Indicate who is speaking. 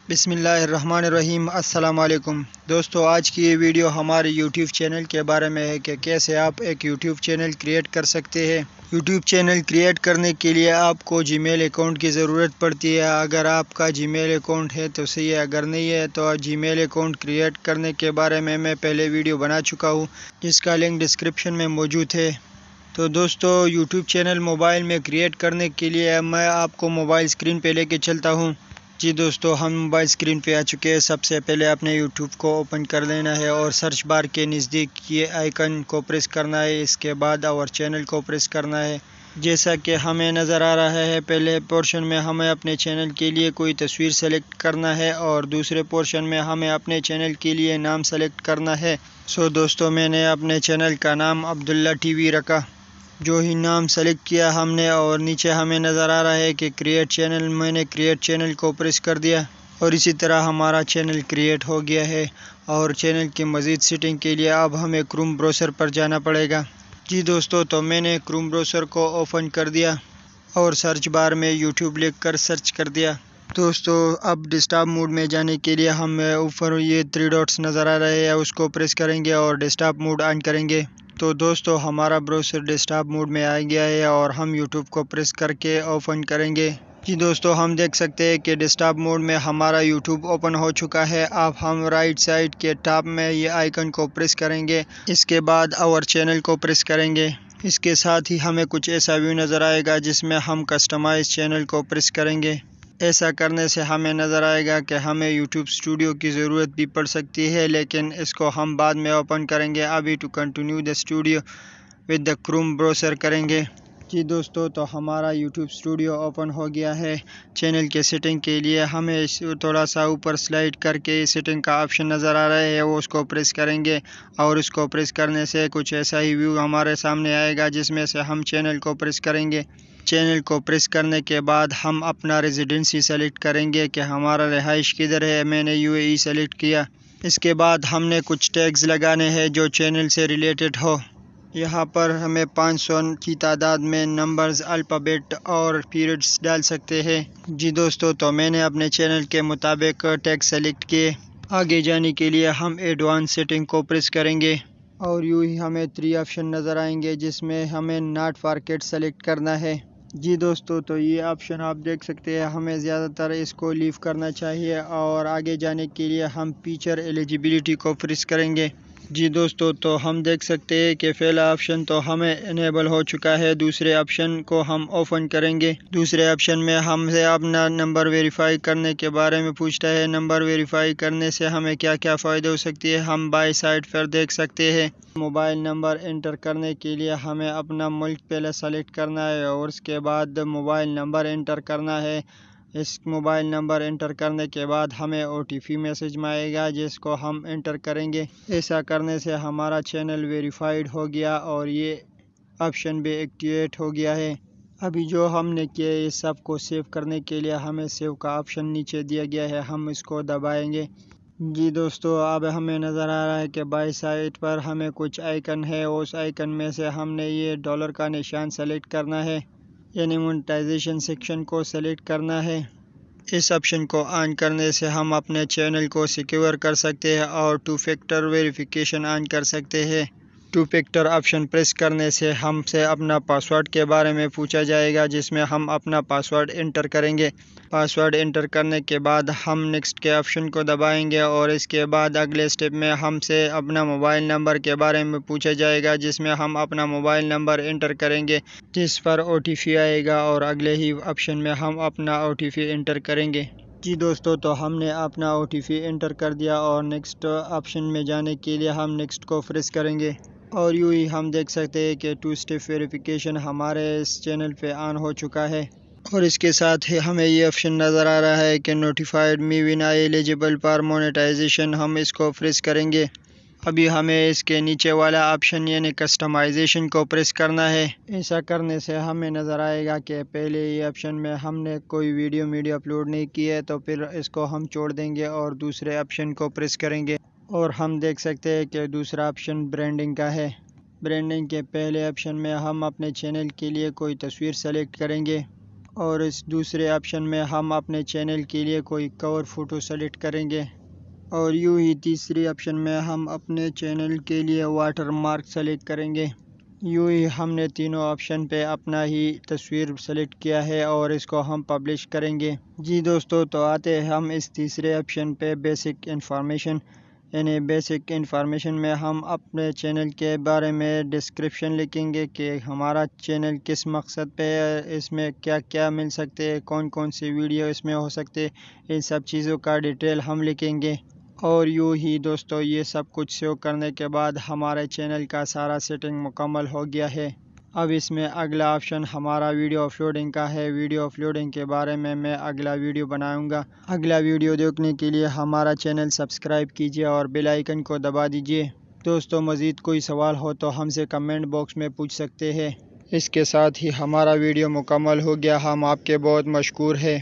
Speaker 1: بسم اللہ الرحمن الرحیم۔ السلام علیکم دوستو، آج کی یہ ویڈیو ہمارے یوٹیوب چینل کے بارے میں ہے کہ کیسے آپ ایک یوٹیوب چینل کریٹ کر سکتے ہیں۔ یوٹیوب چینل کریٹ کرنے کے لیے آپ کو جی میل اکاؤنٹ کی ضرورت پڑتی ہے۔ اگر آپ کا جی میل اکاؤنٹ ہے تو صحیح ہے، اگر نہیں ہے تو جی میل اکاؤنٹ کریٹ کرنے کے بارے میں پہلے ویڈیو بنا چکا ہوں، جس کا لنک ڈسکرپشن میں موجود ہے۔ تو دوستو، یوٹیوب چینل موبائل میں کریٹ کرنے کے لیے میں آپ کو موبائل اسکرین پہ لے کے چلتا ہوں۔ جی دوستو، ہم موبائل اسکرین پہ آ چکے ہیں۔ سب سے پہلے اپنے یوٹیوب کو اوپن کر لینا ہے اور سرچ بار کے نزدیک یہ آئیکن کو پریس کرنا ہے۔ اس کے بعد اور چینل کو پریس کرنا ہے۔ جیسا کہ ہمیں نظر آ رہا ہے، پہلے پورشن میں ہمیں اپنے چینل کے لیے کوئی تصویر سلیکٹ کرنا ہے اور دوسرے پورشن میں ہمیں اپنے چینل کے لیے نام سلیکٹ کرنا ہے۔ دوستو، میں نے اپنے چینل کا نام عبداللہ ٹی وی رکھا۔ جو ہی نام سلیکٹ کیا ہم نے اور نیچے ہمیں نظر آ رہا ہے کہ کریٹ چینل، میں نے کریٹ چینل کو پریس کر دیا اور اسی طرح ہمارا چینل کریٹ ہو گیا ہے۔ اور چینل کی مزید سیٹنگ کے لیے اب ہمیں کروم براؤزر پر جانا پڑے گا۔ جی دوستو، تو میں نے کروم براؤزر کو اوپن کر دیا اور سرچ بار میں یوٹیوب لکھ کر سرچ کر دیا۔ دوستو، اب ڈیسکٹاپ موڈ میں جانے کے لیے ہم اوپر یہ 3 ڈاٹس نظر آ رہے ہیں، اس کو پریس کریں گے اور ڈیسکٹاپ موڈ آن کریں گے۔ تو دوستو، ہمارا براؤزر ڈیسکٹاپ موڈ میں آ گیا ہے اور ہم یوٹیوب کو پریس کر کے اوپن کریں گے۔ جی دوستو، ہم دیکھ سکتے ہیں کہ ڈیسکٹاپ موڈ میں ہمارا یوٹیوب اوپن ہو چکا ہے۔ اب ہم رائٹ سائڈ کے ٹاپ میں یہ آئیکن کو پریس کریں گے، اس کے بعد اور چینل کو پریس کریں گے۔ اس کے ساتھ ہی ہمیں کچھ ایسا ویو نظر آئے گا جس میں ہم کسٹمائز چینل کو پریس کریں گے۔ ایسا کرنے سے ہمیں نظر آئے گا کہ ہمیں یوٹیوب اسٹوڈیو کی ضرورت بھی پڑ سکتی ہے، لیکن اس کو ہم بعد میں اوپن کریں گے۔ ابھی to continue the studio with the Chrome browser کریں گے۔ جی دوستو، تو ہمارا یوٹیوب اسٹوڈیو اوپن ہو گیا ہے۔ چینل کے سیٹنگ کے لیے ہمیں تھوڑا سا اوپر سلائڈ کر کے سیٹنگ کا آپشن نظر آ رہا ہے، وہ اس کو پریس کریں گے اور اس کو پریس کرنے سے کچھ ایسا ہی ویو ہمارے سامنے آئے گا جس میں سے ہم چینل کو پریس کریں گے۔ چینل کو پریس کرنے کے بعد ہم اپنا ریزیڈنسی سلیکٹ کریں گے کہ ہمارا رہائش کدھر ہے۔ میں نے UAE سلیکٹ کیا۔ اس کے بعد ہم نے کچھ ٹیگز لگانے ہیں جو چینل سے ریلیٹڈ ہو۔ یہاں پر ہمیں 500 کی تعداد میں نمبرز، الفابیٹ اور پیریڈز ڈال سکتے ہیں۔ جی دوستو، تو میں نے اپنے چینل کے مطابق ٹیگ سلیکٹ کیے۔ آگے جانے کے لیے ہم ایڈوانس سیٹنگ کو پریس کریں گے اور یوں ہی ہمیں 3 آپشن نظر آئیں گے جس میں ہمیں ناٹ فارکیٹ سلیکٹ کرنا ہے۔ جی دوستو، تو یہ آپشن آپ دیکھ سکتے ہیں، ہمیں زیادہ تر اس کو لیو کرنا چاہیے اور آگے جانے کے لیے ہم فیچر ایلیجیبلٹی کو پریس کریں گے۔ جی دوستو، تو ہم دیکھ سکتے ہیں کہ پہلا آپشن تو ہمیں انیبل ہو چکا ہے۔ دوسرے آپشن کو ہم اوپن کریں گے۔ دوسرے آپشن میں ہم سے اپنا نمبر ویریفائی کرنے کے بارے میں پوچھتا ہے۔ نمبر ویریفائی کرنے سے ہمیں کیا کیا فائدہ ہو سکتی ہے، ہم بائی سائڈ پر دیکھ سکتے ہیں۔ موبائل نمبر انٹر کرنے کے لیے ہمیں اپنا ملک پہلے سلیکٹ کرنا ہے اور اس کے بعد موبائل نمبر انٹر کرنا ہے۔ اس موبائل نمبر انٹر کرنے کے بعد ہمیں OTP میسج میں آئے گا جس کو ہم انٹر کریں گے۔ ایسا کرنے سے ہمارا چینل ویریفائڈ ہو گیا اور یہ آپشن بھی ایکٹیویٹ ہو گیا ہے۔ ابھی جو ہم نے کیا ہے، اس سب کو سیو کرنے کے لیے ہمیں سیو کا آپشن نیچے دیا گیا ہے، ہم اس کو دبائیں گے۔ جی دوستو، اب ہمیں نظر آ رہا ہے کہ بائی سائٹ پر ہمیں کچھ آئیکن ہے، اس آئیکن میں سے ہم نے یہ ڈالر کا نشان سلیکٹ کرنا ہے، یعنی مونٹائزیشن سیکشن کو سلیکٹ کرنا ہے۔ اس آپشن کو آن کرنے سے ہم اپنے چینل کو سیکیور کر سکتے ہیں اور 2 فیکٹر ویریفیکیشن آن کر سکتے ہیں۔ 2 فیکٹر آپشن پریس کرنے سے ہم سے اپنا پاسورڈ کے بارے میں پوچھا جائے گا جس میں ہم اپنا پاسورڈ انٹر کریں گے۔ پاسورڈ انٹر کرنے کے بعد ہم نیکسٹ کے آپشن کو دبائیں گے اور اس کے بعد اگلے سٹیپ میں ہم سے اپنا موبائل نمبر کے بارے میں پوچھا جائے گا جس میں ہم اپنا موبائل نمبر انٹر کریں گے، جس پر OTP آئے گا اور اگلے ہی آپشن میں ہم اپنا OTP انٹر کریں گے۔ جی دوستو، تو ہم نے اپنا OTP انٹر کر دیا اور نیکسٹ آپشن میں جانے کے لیے ہم نیکسٹ کو پریس کریں گے اور یوں ہی ہم دیکھ سکتے ہیں کہ 2 اسٹیپ ویریفیکیشن ہمارے اس چینل پہ آن ہو چکا ہے۔ اور اس کے ساتھ ہی ہمیں یہ آپشن نظر آ رہا ہے کہ notified me when I eligible for monetisation, ہم اس کو پریس کریں گے۔ ابھی ہمیں اس کے نیچے والا آپشن یعنی کسٹمائزیشن کو پریس کرنا ہے۔ ایسا کرنے سے ہمیں نظر آئے گا کہ پہلے یہ آپشن میں ہم نے کوئی ویڈیو اپلوڈ نہیں کی ہے، تو پھر اس کو ہم چھوڑ دیں گے اور دوسرے آپشن کو پریس کریں گے۔ اور ہم دیکھ سکتے ہیں کہ دوسرا آپشن برانڈنگ کا ہے۔ برانڈنگ کے پہلے آپشن میں ہم اپنے چینل کے لیے کوئی تصویر سلیکٹ کریں گے اور اس دوسرے آپشن میں ہم اپنے چینل کے لیے کوئی کور فوٹو سلیکٹ کریں گے، اور یوں ہی تیسری آپشن میں ہم اپنے چینل کے لیے واٹر مارک سلیکٹ کریں گے۔ یوں ہی ہم نے تینوں آپشن پہ اپنا ہی تصویر سلیکٹ کیا ہے اور اس کو ہم پبلش کریں گے۔ جی دوستو، تو آتے ہیں ہم اس تیسرے آپشن پہ بیسک انفارمیشن، یعنی بیسک انفارمیشن میں ہم اپنے چینل کے بارے میں ڈسکرپشن لکھیں گے کہ ہمارا چینل کس مقصد پہ ہے، اس میں کیا کیا مل سکتے ہیں، کون کون سی ویڈیو اس میں ہو سکتے، ان سب چیزوں کا ڈیٹیل ہم لکھیں گے۔ اور یوں ہی دوستو، یہ سب کچھ سیو کرنے کے بعد ہمارے چینل کا سارا سیٹنگ مکمل ہو گیا ہے۔ اب اس میں اگلا آپشن ہمارا ویڈیو اپلوڈنگ کا ہے۔ ویڈیو اپلوڈنگ کے بارے میں اگلا ویڈیو بناؤں گا۔ اگلا ویڈیو دیکھنے کے لیے ہمارا چینل سبسکرائب کیجیے اور بیل آئیکن کو دبا دیجیے۔ دوستو، مزید کوئی سوال ہو تو ہم سے کمنٹ باکس میں پوچھ سکتے ہیں۔ اس کے ساتھ ہی ہمارا ویڈیو مکمل ہو گیا۔ ہم آپ کے بہت مشکور ہیں۔